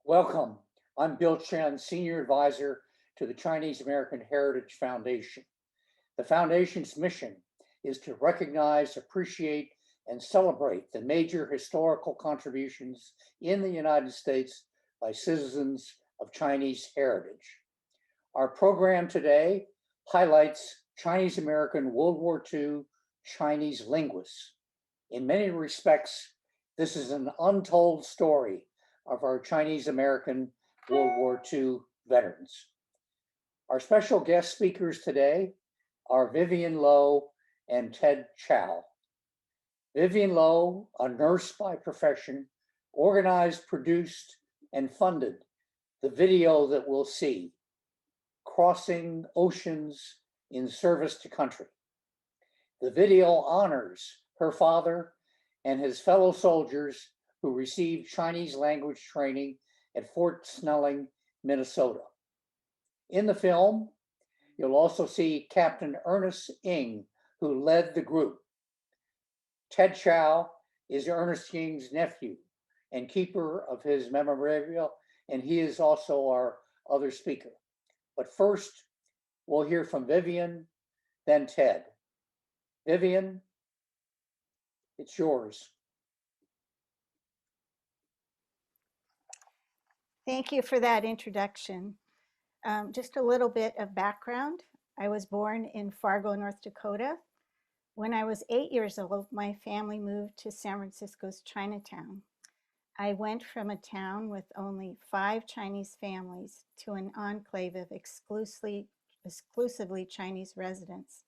Welcome. I'm Bill Chen, Senior Advisor to the Chinese American Heritage Foundation. The Foundation's mission is to recognize, appreciate, and celebrate the major historical contributions in the United States by citizens of Chinese heritage. Our program today highlights Chinese American World War II Chinese linguists. In many respects, this is an untold story of our Chinese American World War II veterans. Our special guest speakers today are Vivian Lowe and Ted Chow. Vivian Lowe, a nurse by profession, organized, produced, and funded the video that we'll see, Crossing Oceans in Service to Country. The video honors her father and his fellow soldiers who received Chinese language training at Fort Snelling, Minnesota. In the film, you'll also see Captain Ernest Ng, who led the group. Ted Chow is Ernest Ng's nephew and keeper of his memorabilia, and he is also our other speaker. But first, we'll hear from Vivian, then Ted. Vivian, it's yours. Thank you for that introduction. Just a little bit of background. I was born in Fargo, North Dakota. When I was 8 years old, my family moved to San Francisco's Chinatown. I went from a town with only 5 Chinese families to an enclave of exclusively Chinese residents.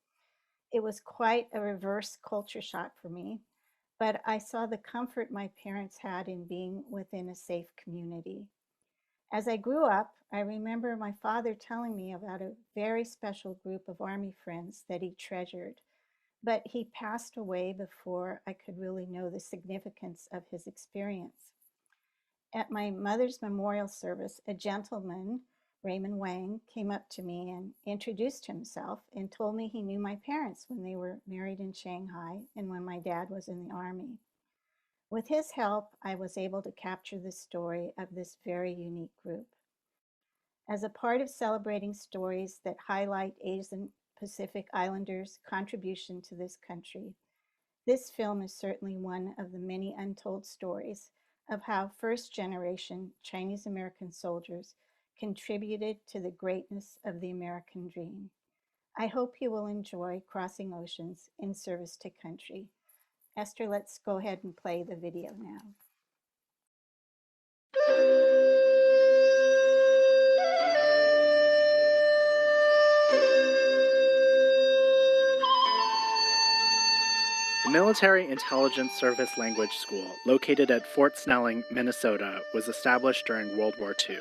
It was quite a reverse culture shock for me, but I saw the comfort my parents had in being within a safe community. As I grew up, I remember my father telling me about a very special group of Army friends that he treasured, but he passed away before I could really know the significance of his experience. At my mother's memorial service, a gentleman, Raymond Wang, came up to me and introduced himself and told me he knew my parents when they were married in Shanghai and when my dad was in the Army. With his help, I was able to capture the story of this very unique group. As a part of celebrating stories that highlight Asian Pacific Islanders' contribution to this country, this film is certainly one of the many untold stories of how first-generation Chinese American soldiers contributed to the greatness of the American dream. I hope you will enjoy Crossing Oceans in Service to Country. Esther, let's go ahead and play the video now. The Military Intelligence Service Language School, located at Fort Snelling, Minnesota, was established during World War II.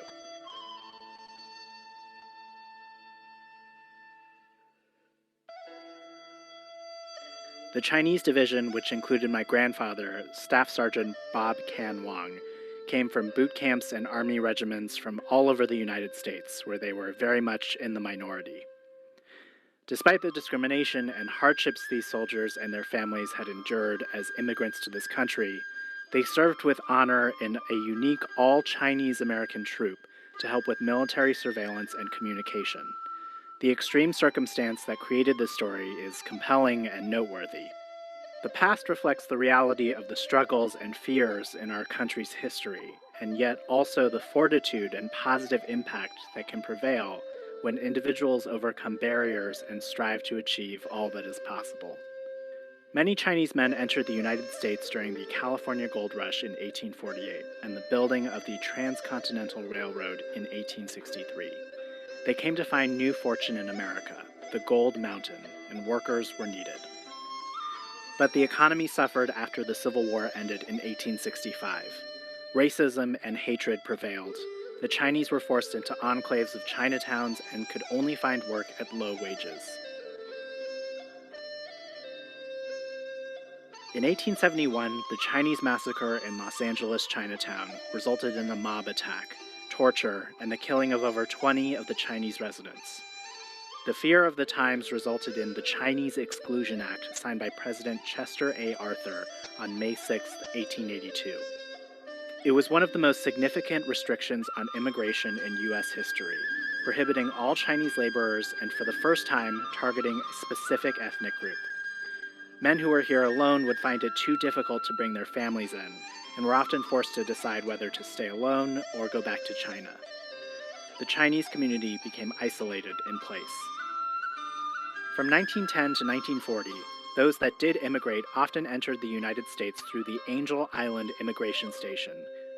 The Chinese division, which included my grandfather, Staff Sergeant Bob Can Wang, came from boot camps and army regiments from all over the United States, where they were very much in the minority. Despite the discrimination and hardships these soldiers and their families had endured as immigrants to this country, they served with honor in a unique all-Chinese American troop to help with military surveillance and communication. The extreme circumstance that created this story is compelling and noteworthy. The past reflects the reality of the struggles and fears in our country's history, and yet also the fortitude and positive impact that can prevail when individuals overcome barriers and strive to achieve all that is possible. Many Chinese men entered the United States during the California Gold Rush in 1848 and the building of the Transcontinental Railroad in 1863. They came to find new fortune in America, the Gold Mountain, and workers were needed. But the economy suffered after the Civil War ended in 1865. Racism and hatred prevailed. The Chinese were forced into enclaves of Chinatowns and could only find work at low wages. In 1871, the Chinese massacre in Los Angeles Chinatown resulted in a mob attack, torture, and the killing of over 20 of the Chinese residents. The fear of the times resulted in the Chinese Exclusion Act signed by President Chester A. Arthur on May 6, 1882. It was one of the most significant restrictions on immigration in U.S. history, prohibiting all Chinese laborers and for the first time targeting a specific ethnic group. Men who were here alone would find it too difficult to bring their families in, and were often forced to decide whether to stay alone or go back to China. The Chinese community became isolated in place. From 1910 to 1940, those that did immigrate often entered the United States through the Angel Island Immigration Station,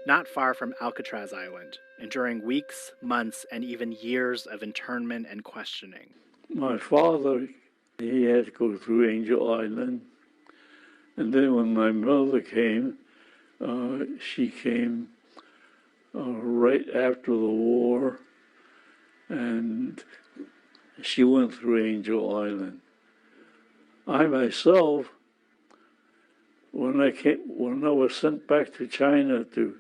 not far from Alcatraz Island, enduring weeks, months, and even years of internment and questioning. My father, he had to go through Angel Island. And then when my mother came, she came right after the war, and she went through Angel Island. I myself, when I was sent back to China to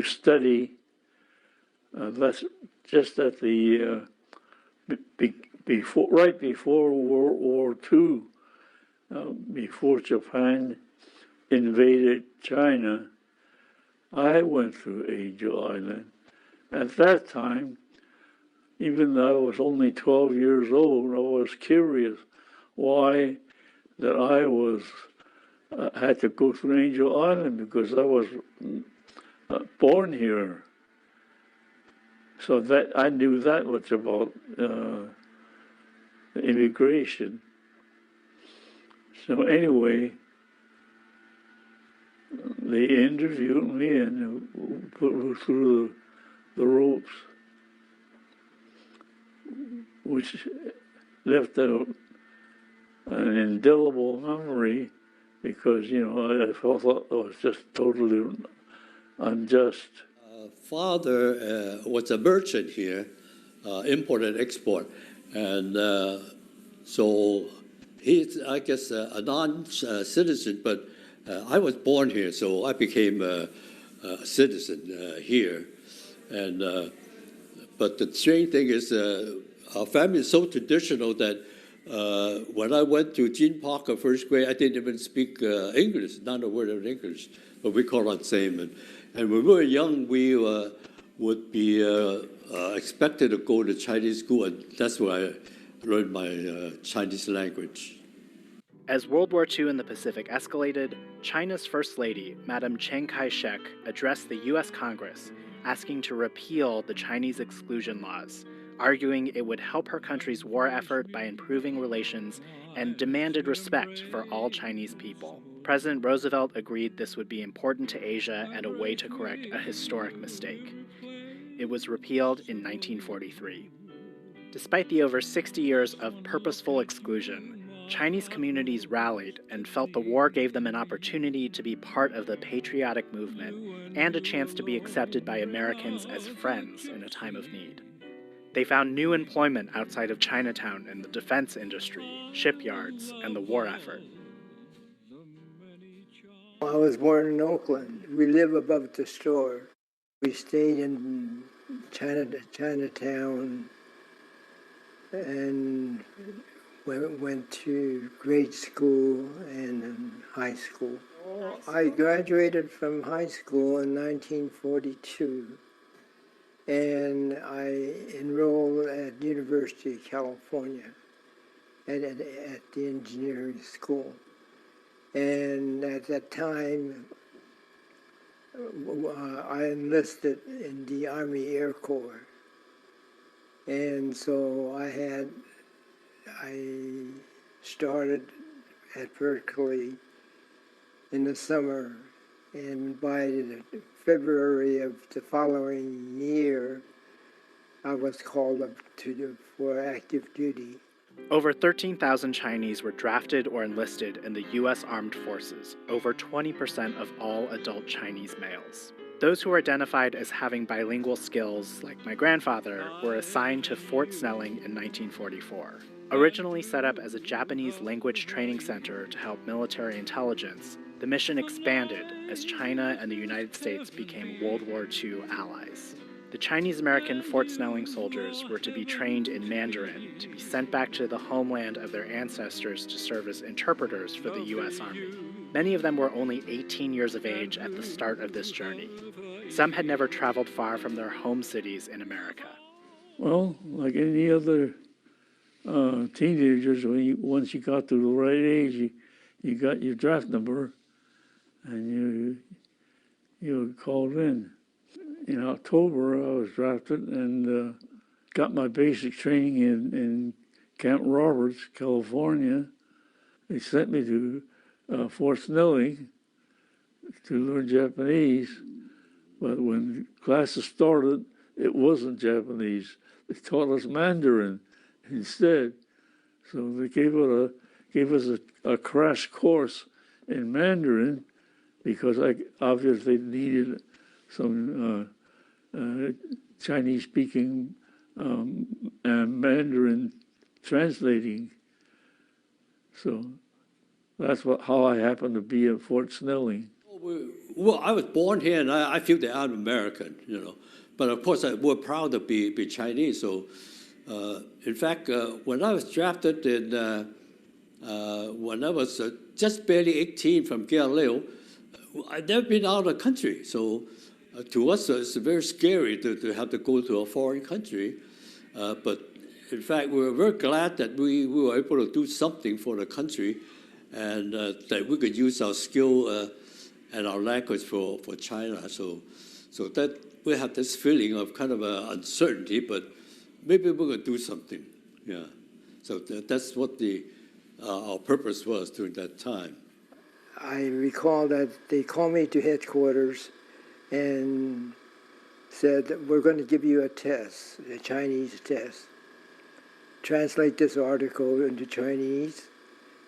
study, that's just at the right before World War II, before Japan invaded China, I went through Angel Island. At that time, even though I was only 12 years old, I was curious why that I had to go through Angel Island, because I was born here. So that I knew that much about immigration. So anyway, they interviewed me and put me through the ropes, which left an indelible memory, because, I felt it was just totally unjust. Father was a merchant here, import and export, and so he's, I guess, a non-citizen, but I was born here, so I became a citizen here. And but the strange thing is, our family is so traditional that when I went to Gene Parker first grade, I didn't even speak English, not a word of English, but we call it same. And when we were young, we would be expected to go to Chinese school, and that's where I learned my Chinese language. As World War II in the Pacific escalated, China's First Lady, Madam Chiang Kai-shek, addressed the U.S. Congress, asking to repeal the Chinese exclusion laws, arguing it would help her country's war effort by improving relations, and demanded respect for all Chinese people. President Roosevelt agreed this would be important to Asia and a way to correct a historic mistake. It was repealed in 1943. Despite the over 60 years of purposeful exclusion, Chinese communities rallied and felt the war gave them an opportunity to be part of the patriotic movement and a chance to be accepted by Americans as friends in a time of need. They found new employment outside of Chinatown in the defense industry, shipyards, and the war effort. I was born in Oakland. We live above the store. We stayed in Chinatown and went to grade school and high school. I graduated from high school in 1942, and I enrolled at University of California at the engineering school. And at that time, I enlisted in the Army Air Corps. And so I started at Berkeley in the summer, and by February of the following year, I was called up for active duty. Over 13,000 Chinese were drafted or enlisted in the U.S. Armed Forces, over 20% of all adult Chinese males. Those who were identified as having bilingual skills, like my grandfather, were assigned to Fort Snelling in 1944. Originally set up as a Japanese language training center to help military intelligence, the mission expanded as China and the United States became World War II allies. The Chinese-American Fort Snelling soldiers were to be trained in Mandarin to be sent back to the homeland of their ancestors to serve as interpreters for the U.S. Army. Many of them were only 18 years of age at the start of this journey. Some had never traveled far from their home cities in America. Well, like any other teenagers, once you got to the right age, you got your draft number, and you were called in. In October, I was drafted and got my basic training in Camp Roberts, California. They sent me to Fort Snelling to learn Japanese, but when classes started, it wasn't Japanese. They taught us Mandarin instead. So they gave us a crash course in Mandarin because I obviously needed some Chinese-speaking and Mandarin translating. So that's how I happened to be at Fort Snelling. Well, I was born here, and I feel that I'm American, But of course, we're proud to be Chinese. So, in fact, when I was drafted when I was just barely 18 from Galileo, I'd never been out of the country. So, to us, it's very scary to have to go to a foreign country. But in fact, we were very glad that we were able to do something for the country, and that we could use our skill and our language for China. So that we have this feeling of kind of uncertainty, but maybe we're going to do something. Yeah. So that's what our purpose was during that time. I recall that they called me to headquarters and said, we're going to give you a test, a Chinese test. Translate this article into Chinese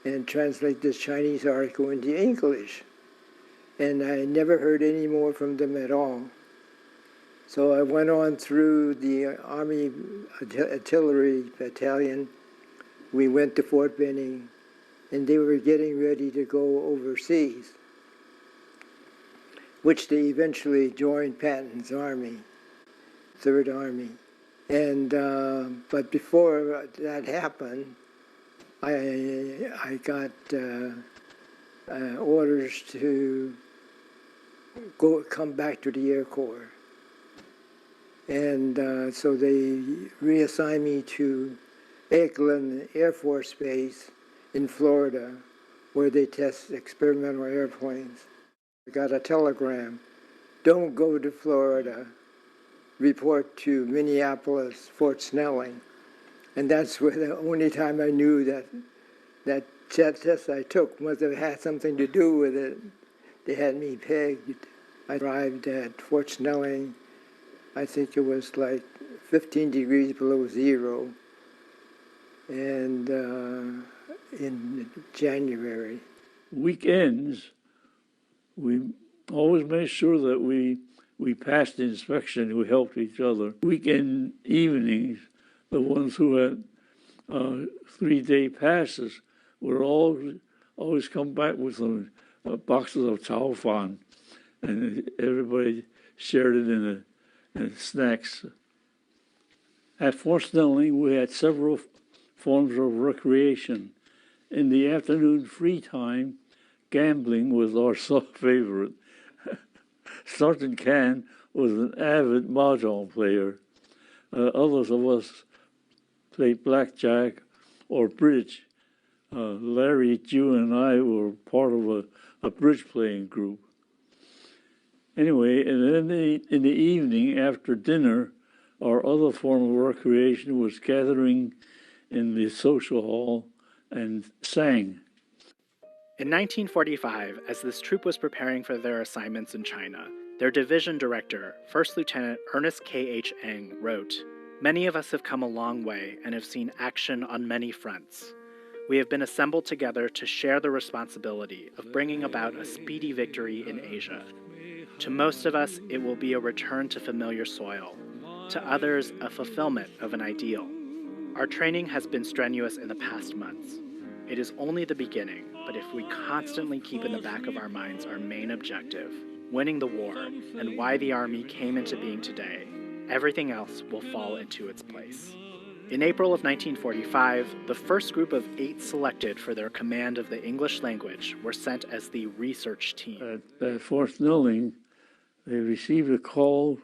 and translate this Chinese article into English. And I never heard any more from them at all. So I went on through the Army Artillery Battalion. We went to Fort Benning, and they were getting ready to go overseas, which they eventually joined Patton's Army, Third Army. And but before that happened, I got orders to come back to the Air Corps. And so they reassigned me to Eglin Air Force Base in Florida, where they test experimental airplanes. I got a telegram, don't go to Florida, report to Minneapolis, Fort Snelling. And that's where the only time I knew that test I took must have had something to do with it. They had me pegged. I arrived at Fort Snelling. I think it was like 15 degrees below zero, and in January. Weekends, we always made sure that we passed the inspection. We helped each other. Weekend evenings, the ones who had 3-day passes would always come back with some boxes of Chow fan, and everybody shared it in snacks. At Fort Snelling, we had several forms of recreation. In the afternoon free time, gambling was our favorite. Sergeant Can was an avid mahjong player. Others of us played blackjack or bridge. Larry, Jew, and I were part of a bridge playing group. Anyway, and then in the evening after dinner, our other form of recreation was gathering in the social hall and sang. In 1945, as this troop was preparing for their assignments in China, their division director, First Lieutenant Ernest K.H. Eng, wrote, "Many of us have come a long way and have seen action on many fronts. We have been assembled together to share the responsibility of bringing about a speedy victory in Asia. To most of us, it will be a return to familiar soil. To others, a fulfillment of an ideal. Our training has been strenuous in the past months. It is only the beginning, but if we constantly keep in the back of our minds our main objective, winning the war, and why the Army came into being today, everything else will fall into its place." In April of 1945, the first group of 8 selected for their command of the English language were sent as the research team. At Fort Snelling, they received a call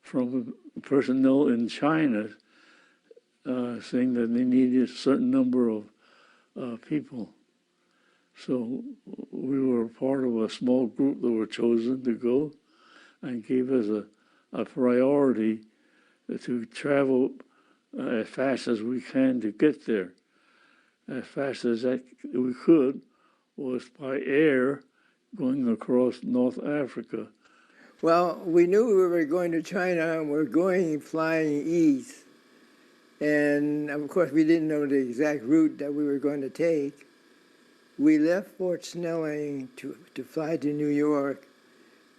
from personnel in China saying that they needed a certain number of people. So we were part of a small group that were chosen to go and gave us a priority to travel as fast as we can to get there. As fast as we could was by air going across North Africa. Well, we knew we were going to China and we're flying east. And of course, we didn't know the exact route that we were going to take. We left Fort Snelling to fly to New York.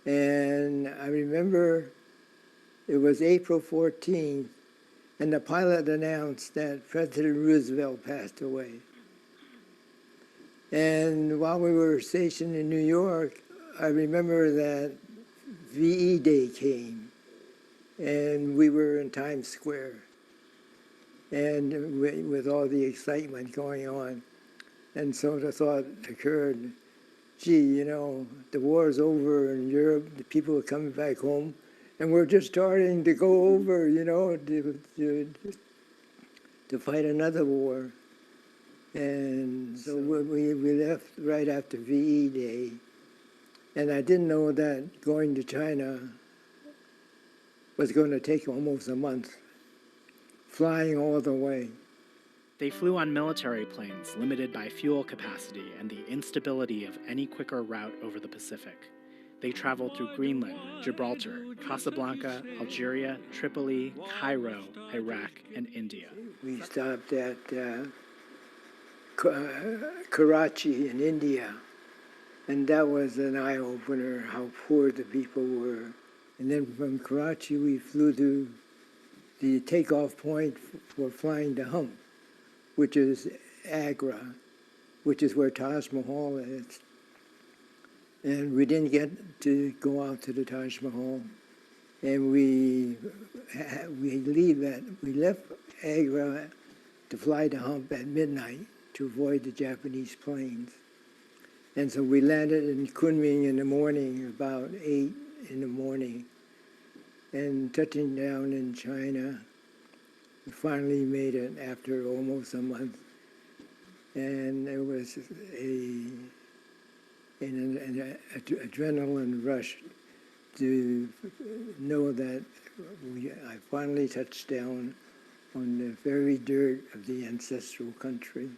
And I remember it was April 14th, and the pilot announced that President Roosevelt passed away. And while we were stationed in New York, I remember that VE Day came, and we were in Times Square, and with all the excitement going on. And so the thought occurred, gee, you know, the war's over in Europe, the people are coming back home, and we're just starting to go over, you know, to fight another war. And so we left right after VE Day. And I didn't know that going to China was going to take almost a month, flying all the way. They flew on military planes limited by fuel capacity and the instability of any quicker route over the Pacific. They traveled through Greenland, Gibraltar, Casablanca, Algeria, Tripoli, Cairo, Iraq, and India. We stopped at Karachi in India, and that was an eye-opener how poor the people were. And then from Karachi we flew to the takeoff point for flying to Hump, which is Agra, which is where Taj Mahal is. And we didn't get to go out to the Taj Mahal. And we left Agra to fly to Hump at midnight to avoid the Japanese planes. And so we landed in Kunming in the morning, about 8 in the morning. And touching down in China, we finally made it after almost a month. And it was an adrenaline rush to know that I finally touched down on the very dirt of the ancestral country.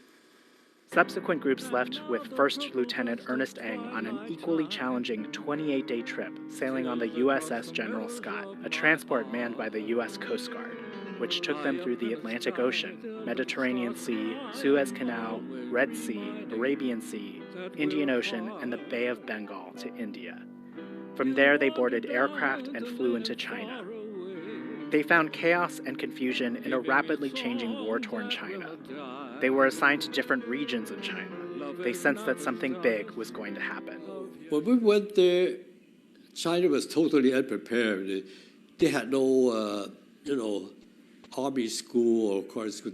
Subsequent groups left with First Lieutenant Ernest Eng on an equally challenging 28-day trip, sailing on the USS General Scott, a transport manned by the U.S. Coast Guard, which took them through the Atlantic Ocean, Mediterranean Sea, Suez Canal, Red Sea, Arabian Sea, Indian Ocean, and the Bay of Bengal to India. From there, they boarded aircraft and flew into China. They found chaos and confusion in a rapidly changing war-torn China. They were assigned to different regions in China. They sensed that something big was going to happen. When we went there, China was totally unprepared. They had no, army school or course school.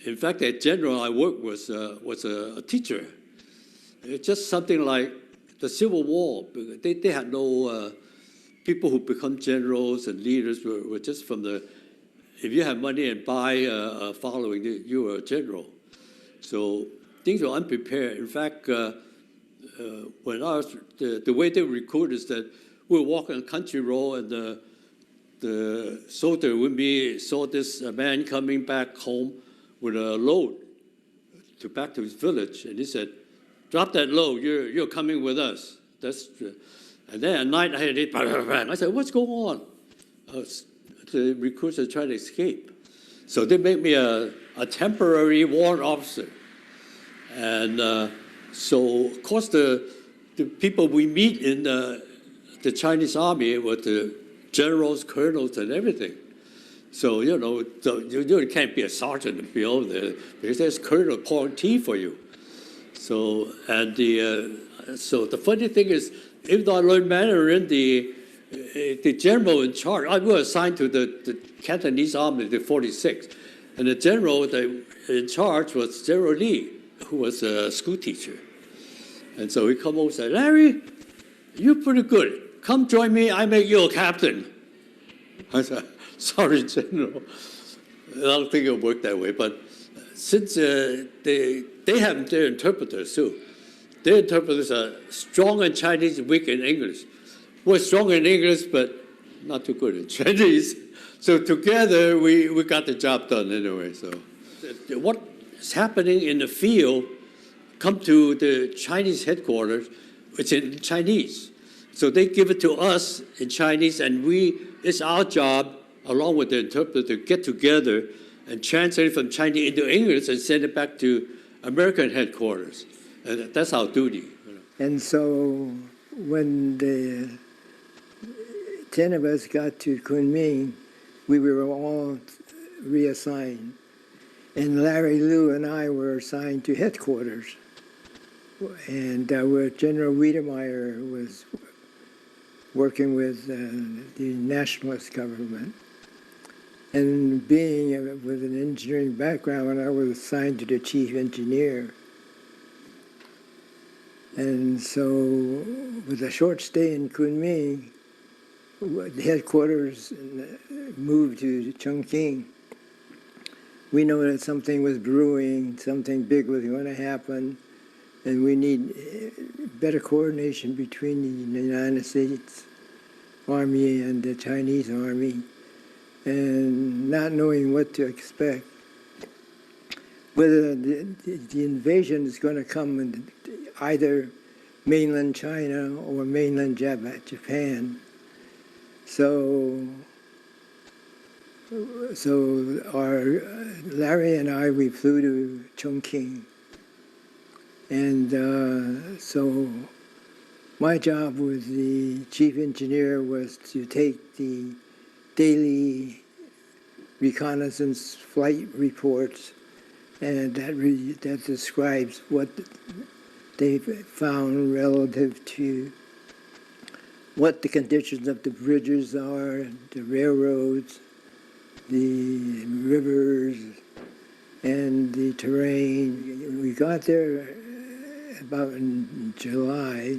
In fact, the general I worked with was a teacher. It's just something like the Civil War. They had no people who become generals and leaders were just from the. If you have money and buy a following, you were a general. So things were unprepared. In fact, when I was the way they recruit is that we were walking on country road and the soldier with me saw this man coming back home with a load back to his village, and he said, "Drop that load. You're coming with us." And then at night I had it. I said, "What's going on?" The recruits are trying to escape, so they made me a temporary warrant officer, and so of course the people we meet in the Chinese army were the generals, colonels, and everything. So you can't be a sergeant and be over there because there's colonel pouring tea for you. So so the funny thing is, even though I learned Mandarin, the general in charge, I was assigned to the Cantonese army, the 46th, and the general in charge was General Lee, who was a school teacher. And so he come over and said, "Larry, you're pretty good. come join me, I make you a captain. I said, sorry, General. I don't think it'll work that way, but since they have their interpreters too. Their interpreters are strong in Chinese, weak in English. We're strong in English, but not too good in Chinese. So together, we got the job done anyway. So what is happening in the field come to the Chinese headquarters, it's in Chinese. So they give it to us in Chinese, and it's our job, along with the interpreter, to get together and translate it from Chinese into English and send it back to American headquarters. And that's our duty. And so when the 10 of us got to Kunming, we were all reassigned. And Larry Liu and I were assigned to headquarters. And where General Wiedemeyer was working with the nationalist government. And being with an engineering background, I was assigned to the chief engineer. And so, with a short stay in Kunming, the headquarters moved to Chongqing. We know that something was brewing, something big was going to happen, and we need better coordination between the United States Army and the Chinese Army, and not knowing what to expect. Whether the invasion is going to come in either mainland China or mainland Japan. So Larry and I, we flew to Chongqing. And so my job with the chief engineer was to take the daily reconnaissance flight reports, and that describes what they found relative to what the conditions of the bridges are, the railroads, the rivers, and the terrain. We got there about in July,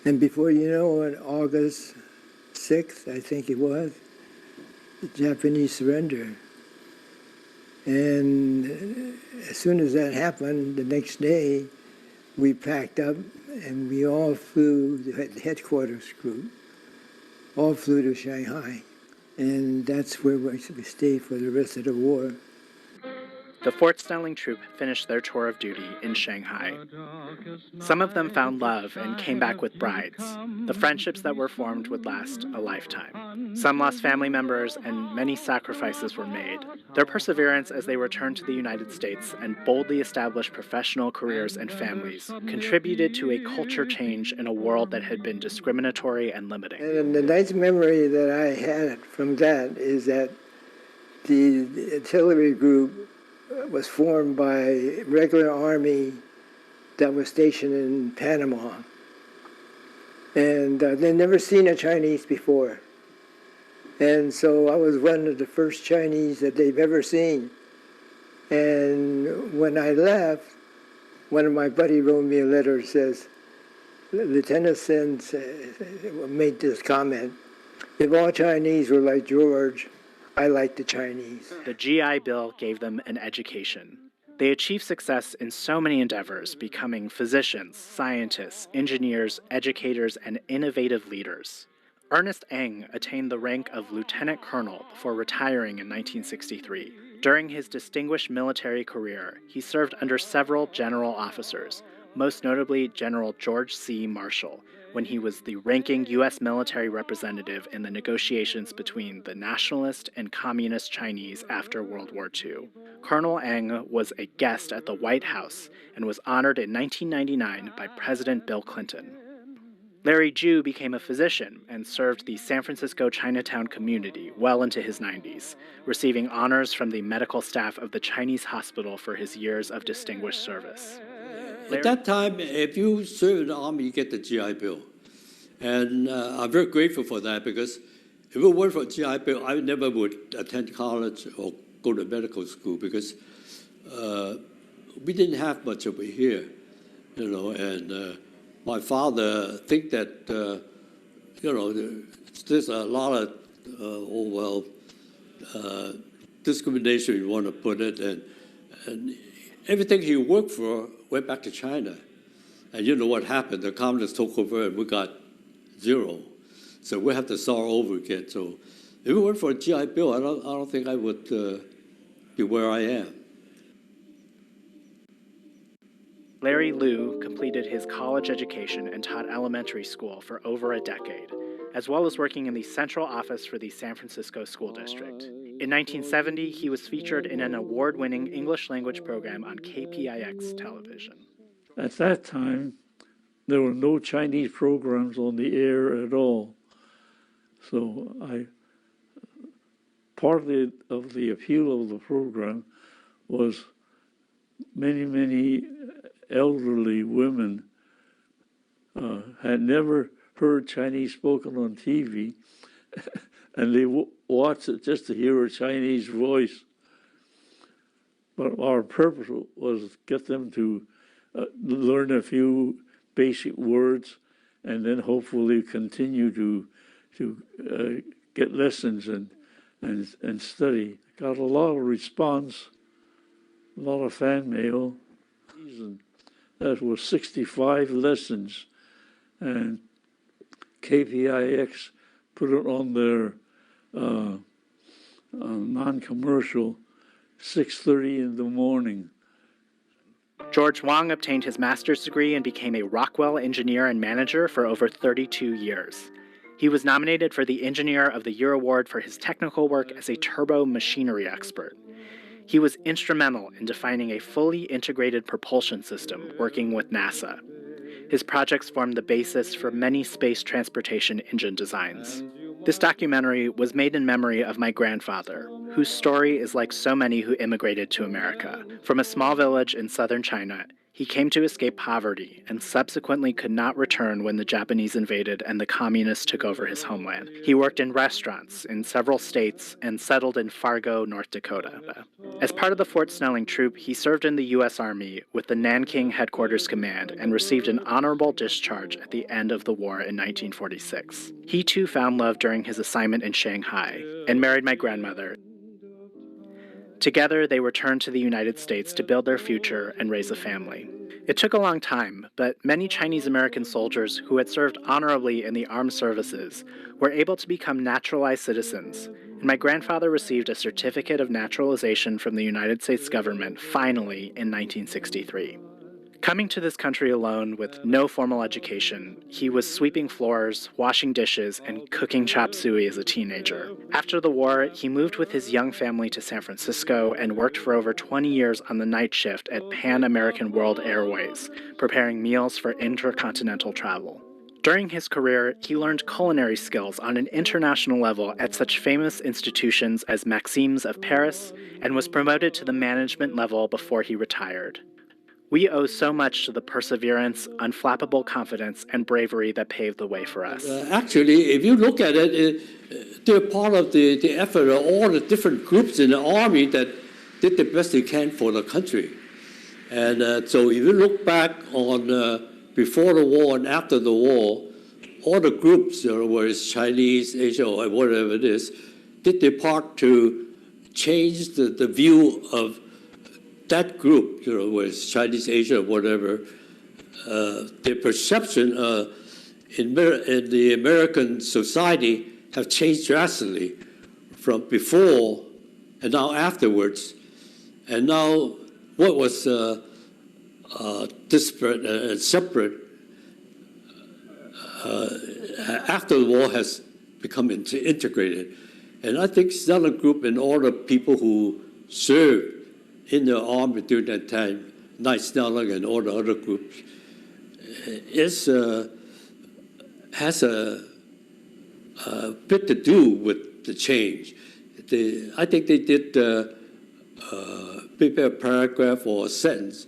and before you know it, August 6th, I think it was, the Japanese surrender. And as soon as that happened, the next day, we packed up and we all flew, the headquarters group, all flew to Shanghai. And that's where we stayed for the rest of the war. The Fort Snelling troop finished their tour of duty in Shanghai. Some of them found love and came back with brides. The friendships that were formed would last a lifetime. Some lost family members, and many sacrifices were made. Their perseverance as they returned to the United States and boldly established professional careers and families contributed to a culture change in a world that had been discriminatory and limiting. And the nice memory that I had from that is that the artillery group was formed by regular army that was stationed in Panama. And they'd never seen a Chinese before. And so I was one of the first Chinese that they've ever seen. And when I left, one of my buddies wrote me a letter that says, Lieutenant Chen made this comment, if all Chinese were like George, I like the Chinese. The GI Bill gave them an education. They achieved success in so many endeavors, becoming physicians, scientists, engineers, educators, and innovative leaders. Ernest Eng attained the rank of lieutenant colonel before retiring in 1963. During his distinguished military career, he served under several general officers, most notably General George C. Marshall, when he was the ranking U.S. military representative in the negotiations between the nationalist and communist Chinese after World War II. Colonel Eng was a guest at the White House and was honored in 1999 by President Bill Clinton. Larry Ju became a physician and served the San Francisco Chinatown community well into his 90s, receiving honors from the medical staff of the Chinese hospital for his years of distinguished service. At that time, if you serve in the Army, you get the GI Bill. And I'm very grateful for that, because if it weren't for GI Bill, I never would attend college or go to medical school, because we didn't have much over here, and my father think that there's a lot of, discrimination, you want to put it, and everything he worked for went back to China. And you know what happened? The communists took over and we got zero. So we have to start over again. So if it weren't for a GI Bill, I don't think I would be where I am. Larry Liu completed his college education and taught elementary school for over a decade, as well as working in the central office for the San Francisco School District. In 1970, he was featured in an award-winning English language program on KPIX television. At that time, there were no Chinese programs on the air at all. So part of the appeal of the program was many elderly women had never heard Chinese spoken on TV, and they watched it just to hear a Chinese voice. But our purpose was get them to learn a few basic words, and then hopefully continue to get lessons and study. Got a lot of response, a lot of fan mail. That was 65 lessons, and KPIX put it on their non-commercial 6:30 in the morning. George Wang obtained his master's degree and became a Rockwell engineer and manager for over 32 years. He was nominated for the Engineer of the Year award for his technical work as a turbo machinery expert. He was instrumental in defining a fully integrated propulsion system working with NASA. His projects formed the basis for many space transportation engine designs. This documentary was made in memory of my grandfather, whose story is like so many who immigrated to America. From a small village in southern China, he came to escape poverty and subsequently could not return when the Japanese invaded and the communists took over his homeland. He worked in restaurants in several states and settled in Fargo, North Dakota. As part of the Fort Snelling troop, he served in the U.S. Army with the Nanking Headquarters Command and received an honorable discharge at the end of the war in 1946. He too found love during his assignment in Shanghai and married my grandmother. Together, they returned to the United States to build their future and raise a family. It took a long time, but many Chinese American soldiers who had served honorably in the armed services were able to become naturalized citizens, and my grandfather received a certificate of naturalization from the United States government finally in 1963. Coming to this country alone with no formal education, he was sweeping floors, washing dishes, and cooking chop suey as a teenager. After the war, he moved with his young family to San Francisco and worked for over 20 years on the night shift at Pan American World Airways, preparing meals for intercontinental travel. During his career, he learned culinary skills on an international level at such famous institutions as Maxime's of Paris and was promoted to the management level before he retired. We owe so much to the perseverance, unflappable confidence, and bravery that paved the way for us. Actually, if you look at it, they're part of the effort of all the different groups in the Army that did the best they can for the country. And so if you look back on before the war and after the war, all the groups, whether it's Chinese, Asia, or whatever it is, did their part to change the view of that group, whether it's Chinese, Asia, or whatever. The perception in the American society have changed drastically from before and now afterwards. And now what was disparate and separate after the war has become integrated. And I think Snelling Group and all the people who served in the Army during that time, Knight Snelling and all the other groups, has a bit to do with the change. I think they did prepare a paragraph or a sentence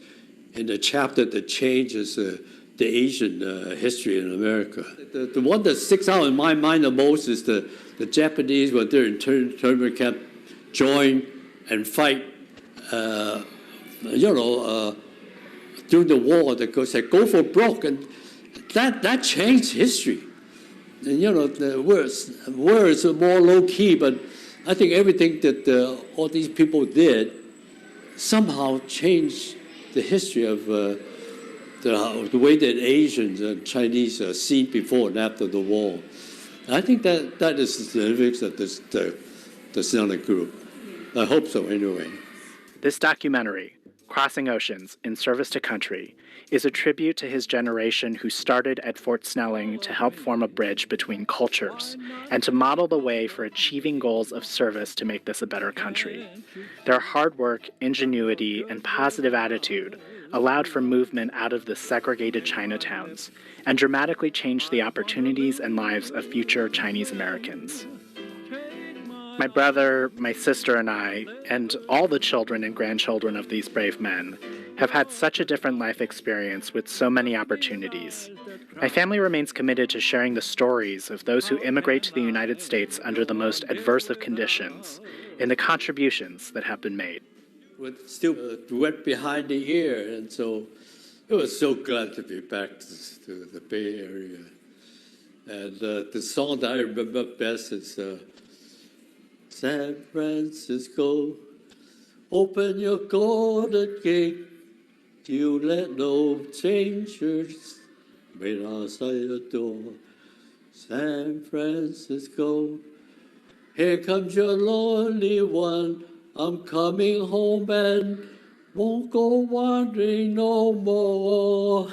in the chapter that changes the Asian history in America. The one that sticks out in my mind the most is the Japanese, when they're in internment camp, join and fight. During the war, they said, go for broke, and that changed history. the words are more low key, but I think everything that all these people did somehow changed the history of the way that Asians and Chinese are seen before and after the war. I think that is the significance of the Snelling group. I hope so, anyway. This documentary, Crossing Oceans in Service to Country, is a tribute to his generation who started at Fort Snelling to help form a bridge between cultures and to model the way for achieving goals of service to make this a better country. Their hard work, ingenuity, and positive attitude allowed for movement out of the segregated Chinatowns and dramatically changed the opportunities and lives of future Chinese Americans. My brother, my sister, and I, and all the children and grandchildren of these brave men, have had such a different life experience with so many opportunities. My family remains committed to sharing the stories of those who immigrate to the United States under the most adverse of conditions and the contributions that have been made. With still wet behind the ear, and so it was so glad to be back to the Bay Area. And the song that I remember best is San Francisco, open your golden gate, you let no strangers wait outside your door. San Francisco, here comes your lonely one, I'm coming home and won't go wandering no more.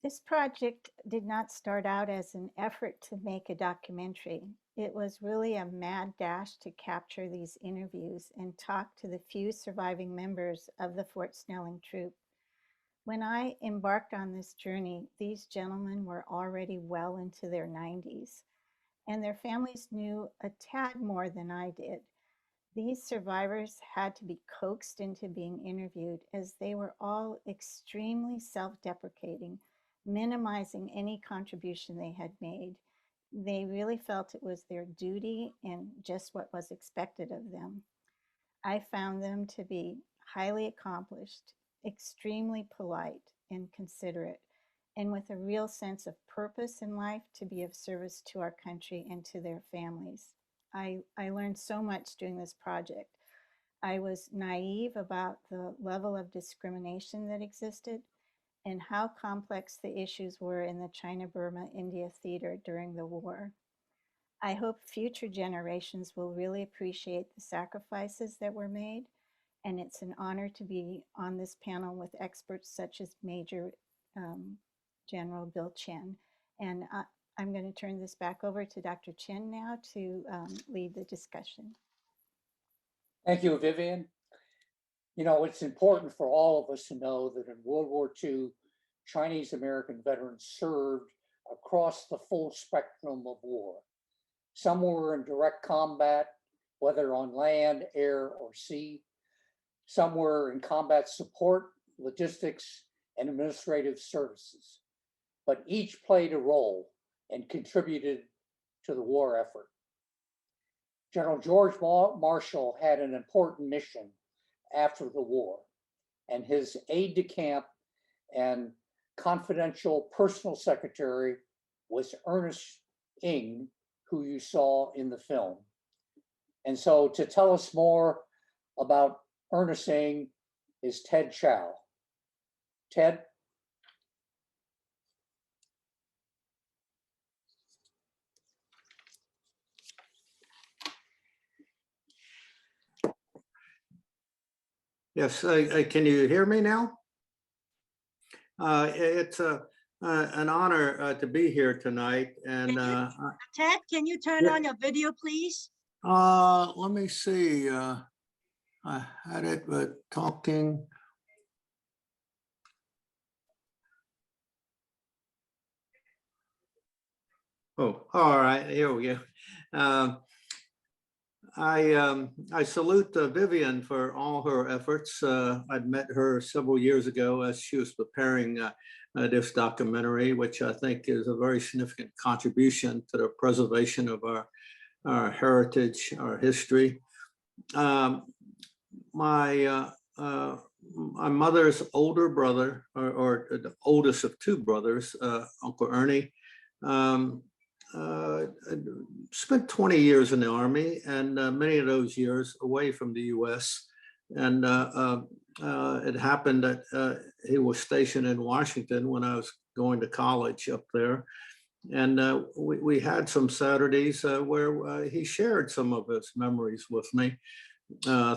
This project did not start out as an effort to make a documentary. It was really a mad dash to capture these interviews and talk to the few surviving members of the Fort Snelling troop. When I embarked on this journey, these gentlemen were already well into their 90s, and their families knew a tad more than I did. These survivors had to be coaxed into being interviewed as they were all extremely self-deprecating, minimizing any contribution they had made. They really felt it was their duty and just what was expected of them. I found them to be highly accomplished, extremely polite and considerate, and with a real sense of purpose in life to be of service to our country and to their families. I learned so much doing this project. I was naive about the level of discrimination that existed and how complex the issues were in the China-Burma-India theater during the war. I hope future generations will really appreciate the sacrifices that were made, and it's an honor to be on this panel with experts such as Major General Bill Chen. And I'm going to turn this back over to Dr. Chen now to lead the discussion. Thank you, Vivian. You know, it's important for all of us to know that in World War II, Chinese American veterans served across the full spectrum of war. Some were in direct combat, whether on land, air, or sea. Some were in combat support, logistics, and administrative services. But each played a role and contributed to the war effort. General George Marshall had an important mission after the war, and his aide-de-camp and confidential personal secretary was Ernest Ng, who you saw in the film. And so to tell us more about Ernest Ng is Ted Chow. Ted? Yes, can you hear me now? It's an honor to be here tonight. And Ted, can you turn on your video, please? let me see. I had it, but talking. Oh, all right. Here we go. I salute Vivian for all her efforts. I'd met her several years ago as she was preparing this documentary, which I think is a very significant contribution to the preservation of our heritage, our history. My my mother's older brother, or the oldest of two brothers, Uncle Ernie, um, uh, spent 20 years in the Army, and many of those years away from the U.S. And it happened that he was stationed in Washington when I was going to college up there. And we had some Saturdays where he shared some of his memories with me,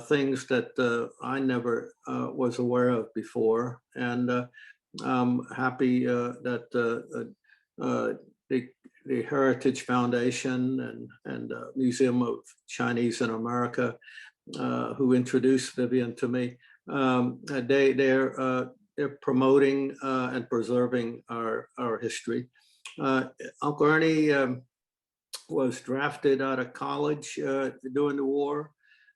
things that I never was aware of before. And I'm happy that the Heritage Foundation and Museum of Chinese in America, who introduced Vivian to me, they're promoting and preserving our history. Uncle Ernie was drafted out of college during the war.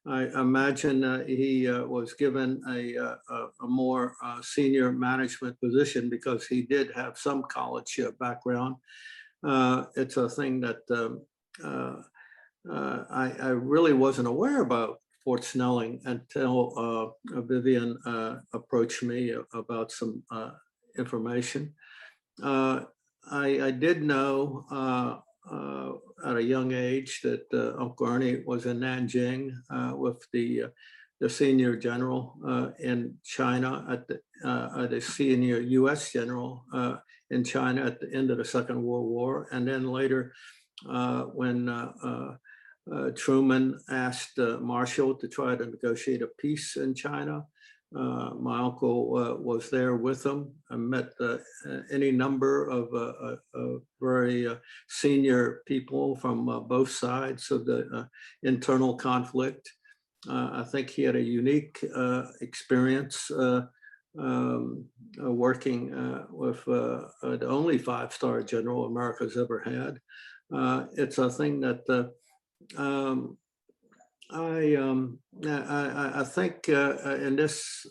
I imagine he was given a more senior management position because he did have some college background. It's a thing that I really wasn't aware about Fort Snelling until Vivian approached me about some information. I did know at a young age that Uncle Ernie was in Nanjing with the senior general in China, at the senior U.S. general in China at the end of the Second World War. And then later, when Truman asked Marshall to try to negotiate a peace in China, my uncle was there with him. I met any number of very senior people from both sides of the internal conflict. I think he had a unique experience working with the only five-star general America's ever had. It's a thing that I think in this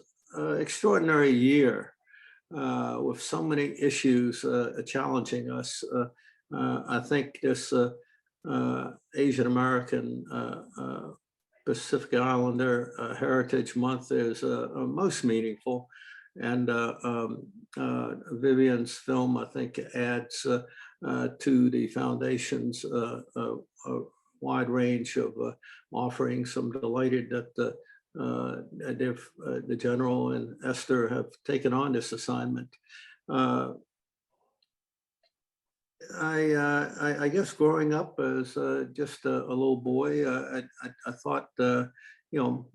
extraordinary year, with so many issues challenging us, I think this Asian American Pacific Islander Heritage Month is most meaningful. And Vivian's film, I think, adds to the foundation's wide range of offerings. I'm delighted that the general and Esther have taken on this assignment. I guess growing up as just a little boy, I thought,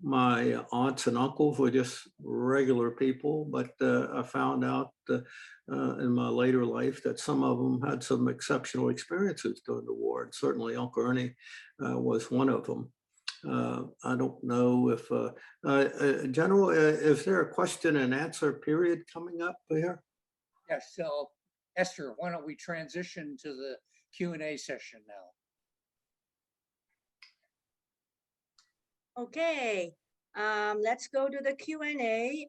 my aunts and uncles were just regular people, but I found out in my later life that some of them had some exceptional experiences during the war, and certainly Uncle Ernie was one of them. I don't know if, General, is there a question and answer period coming up here? Yes, so Esther, why don't we transition to the Q&A session now? Okay, let's go to the Q&A.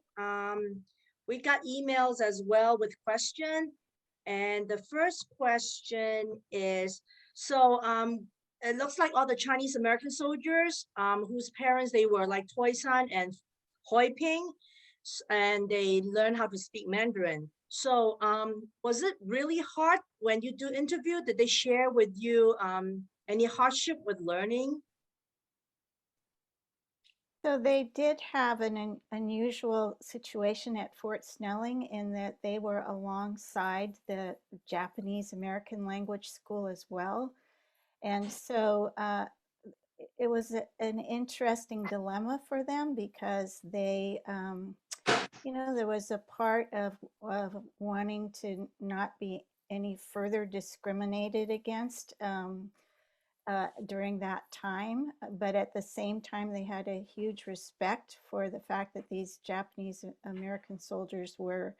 We got emails as well with questions. And the first question is, so it looks like all the Chinese American soldiers whose parents, they were like Toisan and Hoi Ping, and they learned how to speak Mandarin. So was it really hard when you do interview? Did they share with you any hardship with learning? So they did have an unusual situation at Fort Snelling in that they were alongside the Japanese American language school as well. And so it was an interesting dilemma for them because they, there was a part of wanting to not be any further discriminated against during that time, but at the same time, they had a huge respect for the fact that these Japanese American soldiers were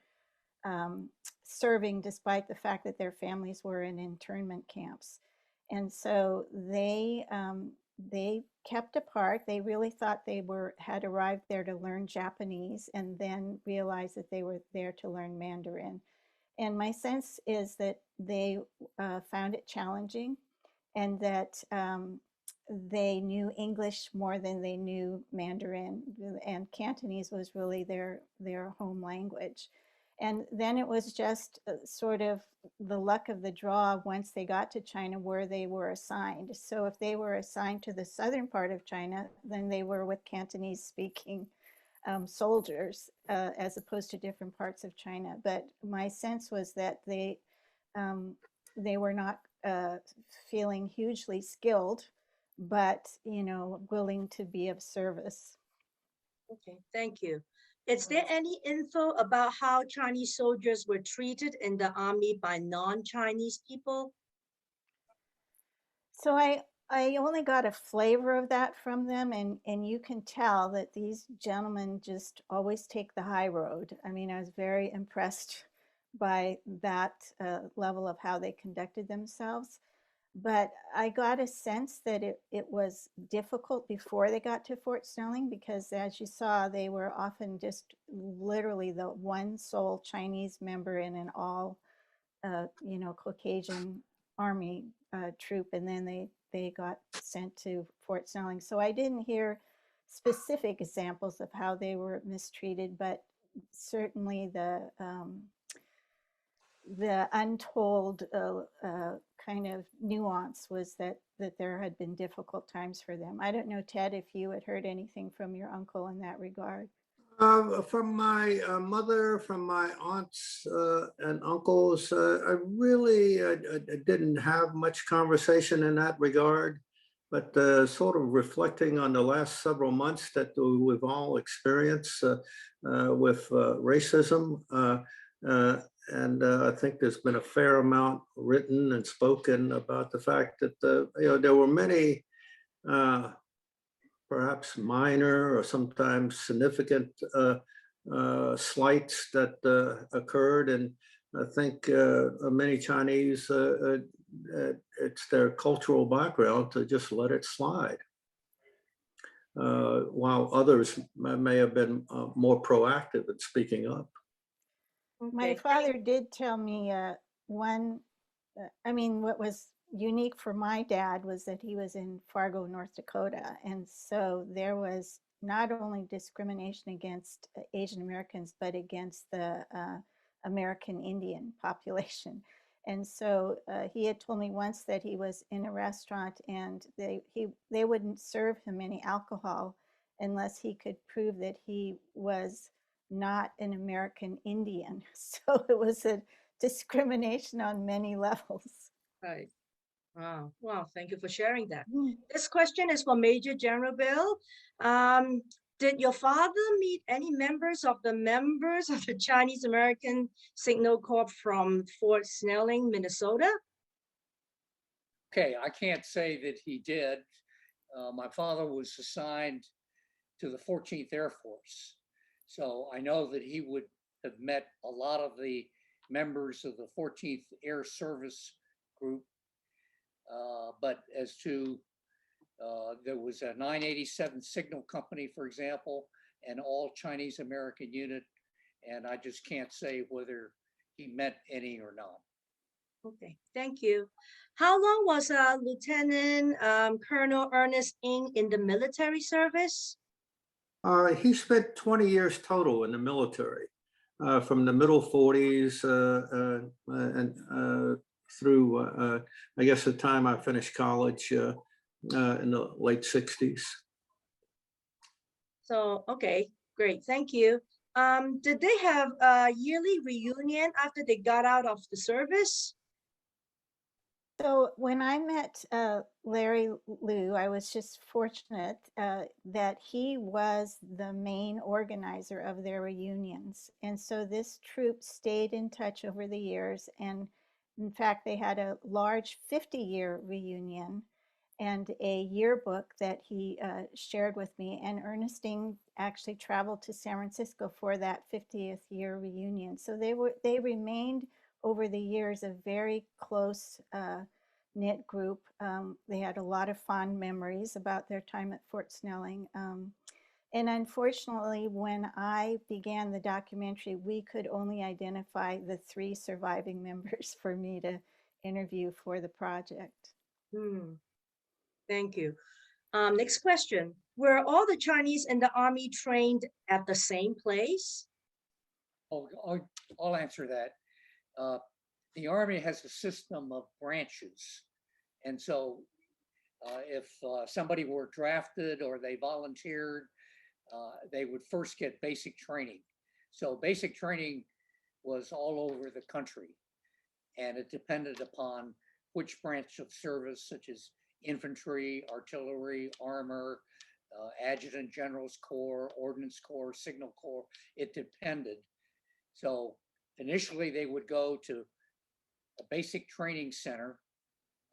serving despite the fact that their families were in internment camps. And so they kept apart. They really thought they had arrived there to learn Japanese and then realized that they were there to learn Mandarin. And my sense is that they found it challenging, and that they knew English more than they knew Mandarin, and Cantonese was really their home language. And then it was just sort of the luck of the draw once they got to China where they were assigned. So if they were assigned to the southern part of China, then they were with Cantonese speaking soldiers as opposed to different parts of China. But my sense was that they were not feeling hugely skilled, but willing to be of service. Okay, thank you. Is there any info about how Chinese soldiers were treated in the army by non-Chinese people? So I only got a flavor of that from them, and you can tell that these gentlemen just always take the high road. I mean, I was very impressed by that level of how they conducted themselves. But I got a sense that it was difficult before they got to Fort Snelling because, as you saw, they were often just literally the one sole Chinese member in an all, Caucasian army troop, and then they got sent to Fort Snelling. So I didn't hear specific examples of how they were mistreated, but certainly the untold kind of nuance was that there had been difficult times for them. I don't know, Ted, if you had heard anything from your uncle in that regard. From my mother, from my aunts and uncles, I really didn't have much conversation in that regard, but sort of reflecting on the last several months that we've all experienced with racism. And I think there's been a fair amount written and spoken about the fact that there were many perhaps minor or sometimes significant slights that occurred. And I think many Chinese, it's their cultural background to just let it slide. While others may have been more proactive in speaking up. My father did tell me what was unique for my dad was that he was in Fargo, North Dakota. And so there was not only discrimination against Asian Americans, but against the American Indian population. And so he had told me once that he was in a restaurant and they wouldn't serve him any alcohol unless he could prove that he was not an American Indian. So it was a discrimination on many levels. Right. Wow. Thank you for sharing that. This question is for Major General Bill. Did your father meet any members of the Chinese American Signal Corps from Fort Snelling, Minnesota? Okay, I can't say that he did. My father was assigned to the 14th Air Force. So I know that he would have met a lot of the members of the 14th Air Service group. But as to, there was a 987 Signal Company, for example, an all Chinese American unit. And I just can't say whether he met any or not. Okay, thank you. How long was Lieutenant Colonel Ernest Ng in the military service? He spent 20 years total in the military, from the middle 40s and through, I guess, the time I finished college in the late 60s. So, okay, great, thank you. Did they have a yearly reunion after they got out of the service? So when I met Larry Liu, I was just fortunate that he was the main organizer of their reunions. And so this troop stayed in touch over the years. And in fact, they had a large 50-year reunion and a yearbook that he shared with me. And Ernestine actually traveled to San Francisco for that 50th year reunion. So they remained over the years a very close knit group. They had a lot of fond memories about their time at Fort Snelling. And unfortunately, when I began the documentary, we could only identify the 3 surviving members for me to interview for the project. Thank you. Next question. Were all the Chinese in the Army trained at the same place? I'll answer that. The Army has a system of branches. And so if somebody were drafted or they volunteered, they would first get basic training. So basic training was all over the country, and it depended upon which branch of service, such as infantry, artillery, armor, adjutant general's corps, ordnance corps, signal corps. It depended. So initially they would go to a basic training center,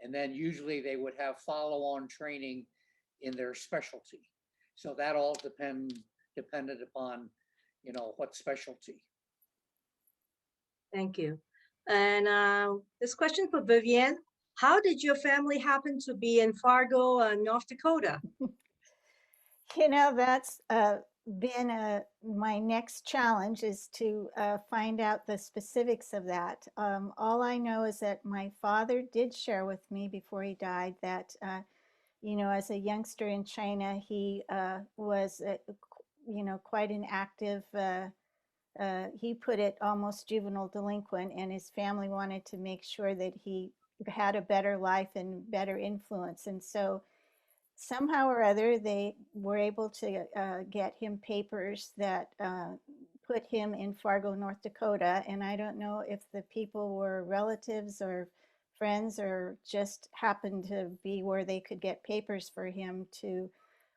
and then usually they would have follow-on training in their specialty. So that all depended upon, what specialty. Thank you. And this question for Vivian. How did your family happen to be in Fargo, North Dakota? That's been my next challenge, is to find out the specifics of that. All I know is that my father did share with me before he died that, as a youngster in China, he was, quite an active, he put it, almost juvenile delinquent, and his family wanted to make sure that he had a better life and better influence. And so somehow or other, they were able to get him papers that put him in Fargo, North Dakota. And I don't know if the people were relatives or friends or just happened to be where they could get papers for him to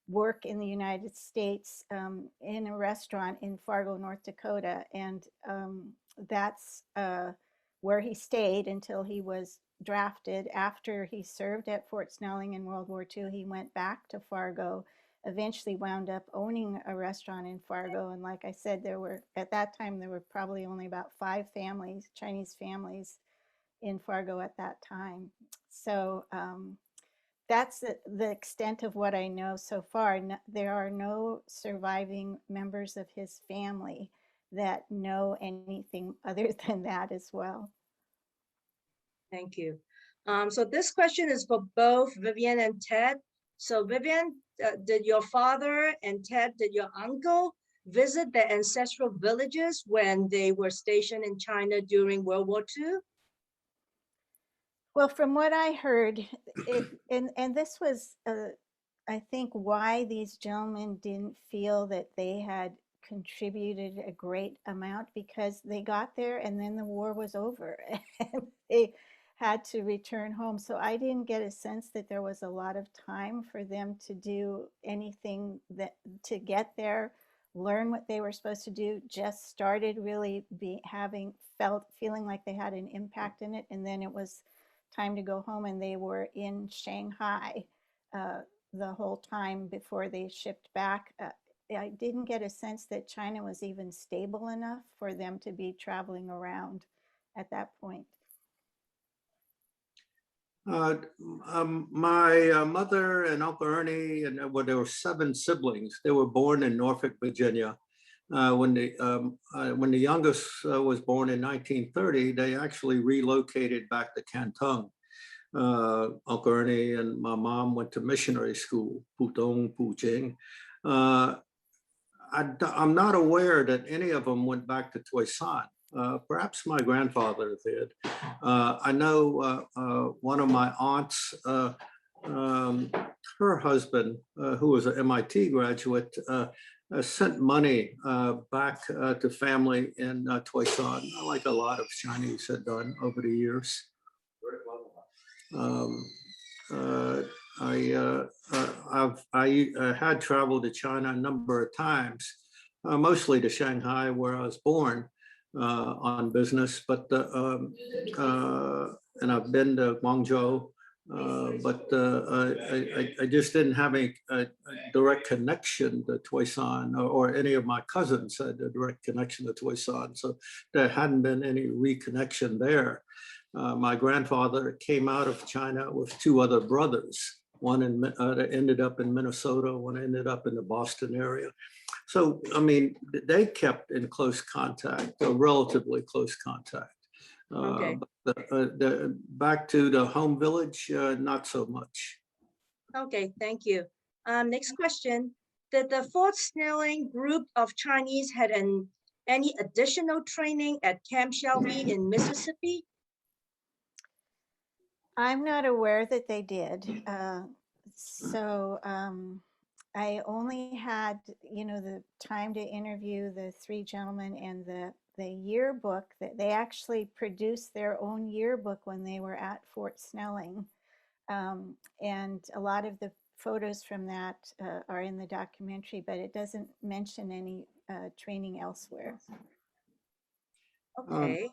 work in the United States in a restaurant in Fargo, North Dakota. And that's where he stayed until he was drafted. After he served at Fort Snelling in World War II, he went back to Fargo, eventually wound up owning a restaurant in Fargo. And like I said, at that time, there were probably only about 5 families, Chinese families in Fargo at that time. So that's the extent of what I know so far. There are no surviving members of his family that know anything other than that as well. Thank you. So this question is for both Vivian and Ted. So Vivian, did your father, and Ted, did your uncle visit their ancestral villages when they were stationed in China during World War II? Well, from what I heard, and this was, I think, why these gentlemen didn't feel that they had contributed a great amount, because they got there and then the war was over and they had to return home. So I didn't get a sense that there was a lot of time for them to do anything to get there, learn what they were supposed to do. Just started really feeling like they had an impact in it, and then it was time to go home, and they were in Shanghai the whole time before they shipped back. I didn't get a sense that China was even stable enough for them to be traveling around at that point. My mother and Uncle Ernie, and there were 7 siblings. They were born in Norfolk, Virginia. When the youngest was born in 1930, they actually relocated back to Canton. Uncle Ernie and my mom went to missionary school, Pudong, Pujing. I'm not aware that any of them went back to Toisan. Perhaps my grandfather did. I know one of my aunts, her husband, who was an MIT graduate, sent money back to family in Toisan, like a lot of Chinese had done over the years. I had traveled to China a number of times, mostly to Shanghai, where I was born, on business, but and I've been to Guangzhou, but I just didn't have a direct connection to Toisan, or any of my cousins had a direct connection to Toisan, so there hadn't been any reconnection there. My grandfather came out of China with 2 other brothers. One ended up in Minnesota, one ended up in the Boston area. So, I mean, they kept in close contact, relatively close contact. Okay. Back to the home village, not so much. Okay, thank you. Next question. Did the Fort Snelling group of Chinese had any additional training at Camp Shelby in Mississippi? I'm not aware that they did. I only had, the time to interview the three gentlemen, and the yearbook that they actually produced their own yearbook when they were at Fort Snelling. And a lot of the photos from that are in the documentary, but it doesn't mention any training elsewhere. Okay.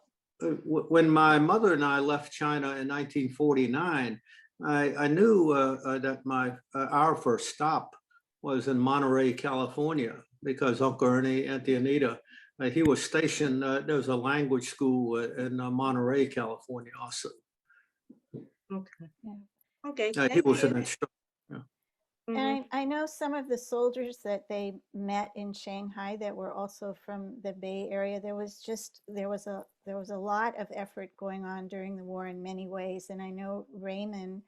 When my mother and I left China in 1949, I knew that our first stop was in Monterey, California, because Uncle Ernie, Auntie Anita, he was stationed. There was a language school in Monterey, California, also. Okay. Yeah. Okay. He Thank was you. an instructor. Mhm. And I know some of the soldiers that they met in Shanghai that were also from the Bay Area. There was a lot of effort going on during the war in many ways. And I know Raymond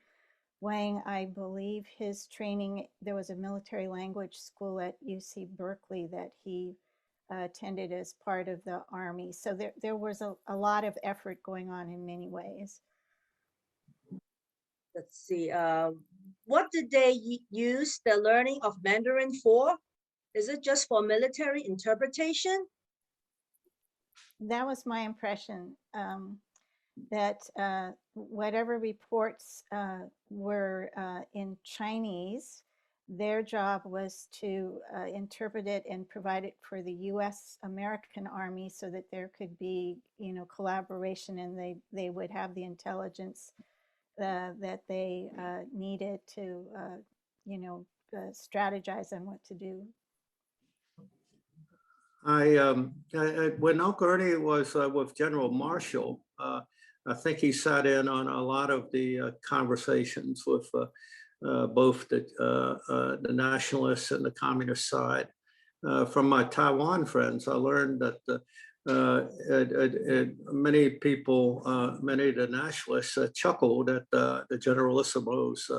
Wang, I believe his training, there was a military language school at UC Berkeley that he attended as part of the Army. So there was a lot of effort going on in many ways. Let's see. What did they use the learning of Mandarin for? Is it just for military interpretation? That was my impression, that whatever reports were in Chinese, their job was to interpret it and provide it for the U.S. American Army, so that there could be, collaboration, and they would have the intelligence that they needed to, strategize on what to do. When Uncle Ernie was with General Marshall, I think he sat in on a lot of the conversations with both the nationalists and the communist side. From my Taiwan friends, I learned that many people, many of the nationalists chuckled at the Generalissimo's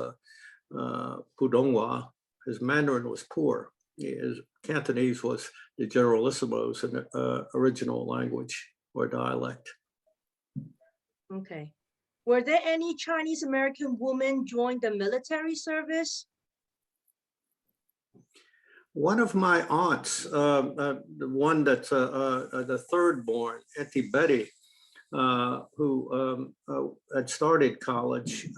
Pudonghua. His Mandarin was poor. His Cantonese was the Generalissimo's original language or dialect. Okay. Were there any Chinese American women join the military service? One of my aunts, the one that's the third born, Auntie Betty, who had started college,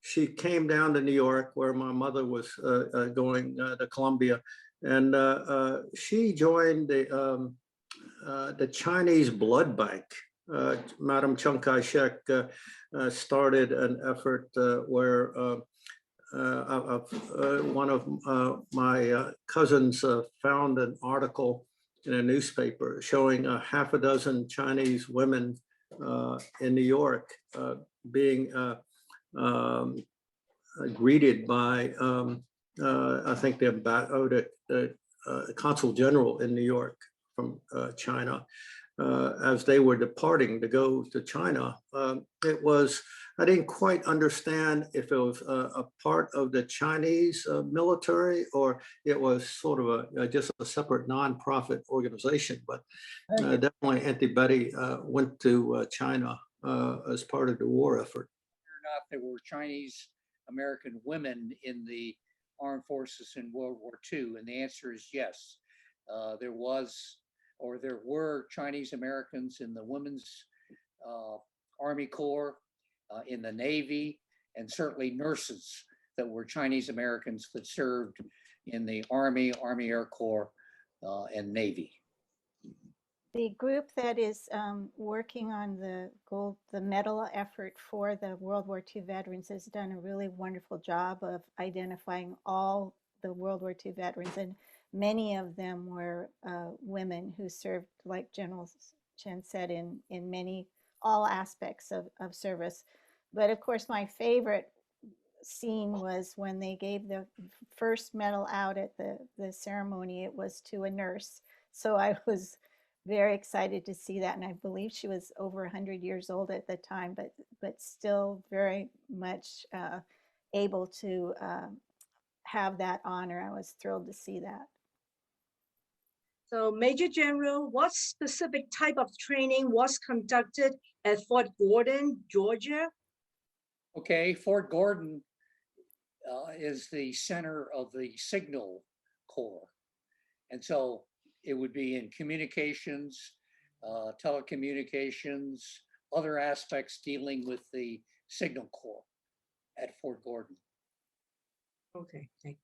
she came down to New York, where my mother was going to Columbia, and she joined the Chinese Blood Bank. Madam Chiang Kai-shek started an effort where one of my cousins found an article in a newspaper showing half a dozen Chinese women in New York being greeted by, I think, the consul general in New York from China. As they were departing to go to China. I didn't quite understand if it was a part of the Chinese military, or it was sort of just a separate nonprofit organization. But definitely Auntie Betty went to China as part of the war effort. Or not there were Chinese American women in the armed forces in World War II? And the answer is yes. There were Chinese Americans in the Women's Army Corps, in the Navy, and certainly nurses that were Chinese Americans that served in the Army, Army Air Corps, and Navy. The group that is working on the medal effort for the World War II veterans has done a really wonderful job of identifying all the World War II veterans, and many of them were women who served, like General Chen said, in all aspects of service. But of course, my favorite scene was when they gave the first medal out at the ceremony. It was to a nurse. So I was very excited to see that. And I believe she was over 100 years old at the time, but still very much able to have that honor. I was thrilled to see that. So Major General, what specific type of training was conducted at Fort Gordon, Georgia? Okay, Fort Gordon is the center of the Signal Corps. And so it would be in communications, telecommunications, other aspects dealing with the Signal Corps at Fort Gordon. Okay, thank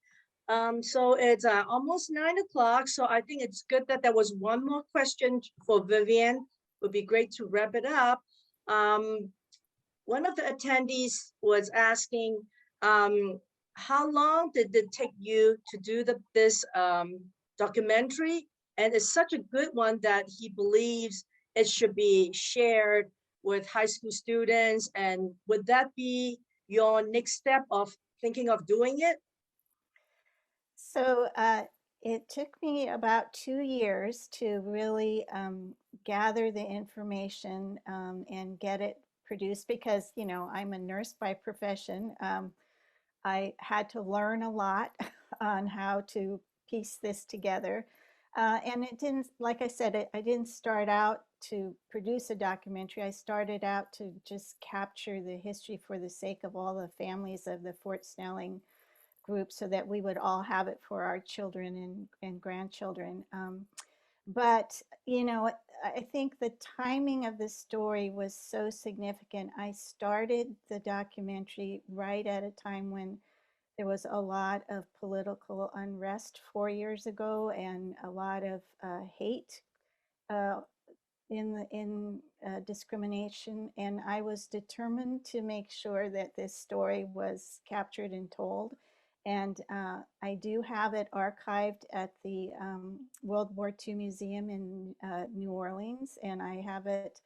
so it's almost 9 o'clock. So I think it's good that there was one more question for Vivian. Would be great to wrap it up. One of the attendees was asking, how long did it take you to do this documentary? And it's such a good one that he believes it should be shared with high school students. And would that be your next step of thinking of doing it? So it took me about 2 years to really gather the information and get it produced because, you know, I'm a nurse by profession. I had to learn a lot on how to piece this together. And it didn't, like I said, I didn't start out to produce a documentary. I started out to just capture the history for the sake of all the families of the Fort Snelling group so that we would all have it for our children and grandchildren. But, you know, I think the timing of the story was so significant. I started the documentary right at a time when there was a lot of political unrest 4 years ago and a lot of hate in discrimination. And I was determined to make sure that this story was captured and told. And I do have it archived at the World War II Museum in New Orleans, and I have it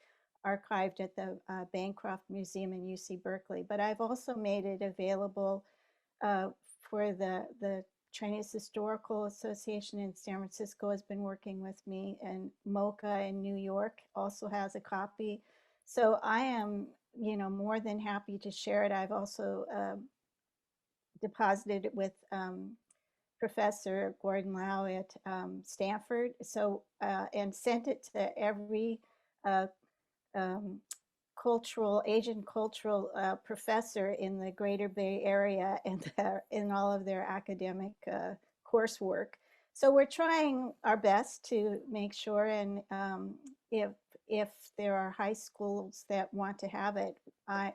archived at the Bancroft Museum in UC Berkeley. But I've also made it available for the Chinese Historical Association in San Francisco has been working with me, and MoCA in New York also has a copy. So I am, you know, more than happy to share it. I've also deposited it with Professor Gordon Lau at Stanford. So and sent it to every Asian cultural professor in the Greater Bay Area and in all of their academic coursework. So we're trying our best to make sure, and if there are high schools that want to have it,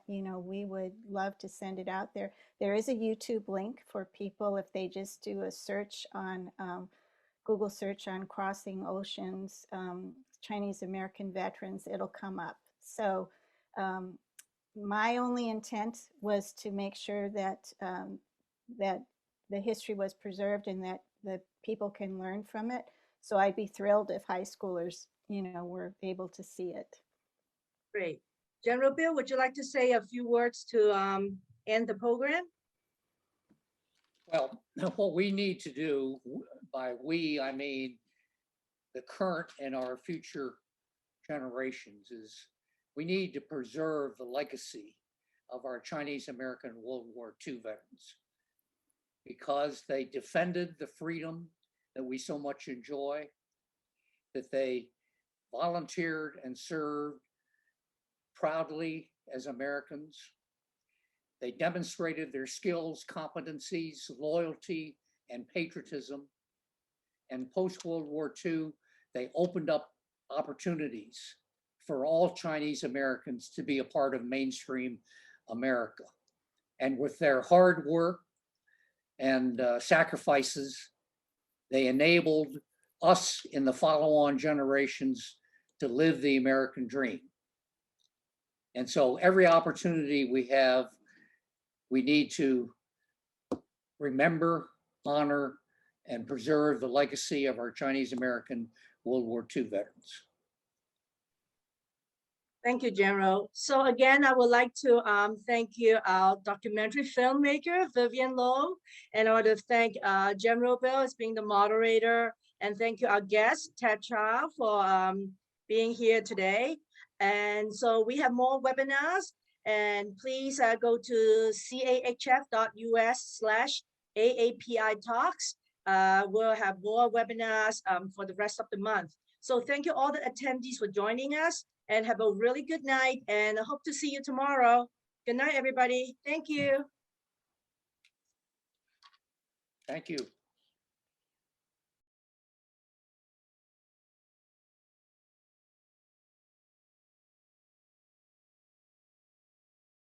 you know, we would love to send it out there. There is a YouTube link for people if they just do a search on Google search on Crossing Oceans, Chinese American veterans, it'll come up. So my only intent was to make sure that that the history was preserved and that the people can learn from it. So I'd be thrilled if high schoolers, you know, were able to see it. Great. General Bill, would you like to say a few words to end the program? Well, what we need to do, by we, I mean the current and our future generations, is we need to preserve the legacy of our Chinese American World War II veterans because they defended the freedom that we so much enjoy, that they volunteered and served proudly as Americans. They demonstrated their skills, competencies, loyalty, and patriotism. And post-World War II, they opened up opportunities for all Chinese Americans to be a part of mainstream America. And with their hard work and sacrifices, they enabled us in the follow-on generations to live the American dream. And so every opportunity we have, we need to remember, honor, and preserve the legacy of our Chinese American World War II veterans. Thank you, General. So again, I would like to thank you, our documentary filmmaker, Vivian Low, and I want to thank General Bill as being the moderator, and thank you, our guest, Ted Chow, for being here today. And so we have more webinars, and please go to cahf.us/ AAPI talks. We'll have more webinars for the rest of the month. So thank you all the attendees for joining us, and have a really good night, and I hope to see you tomorrow. Good night, everybody. Thank you. Thank you.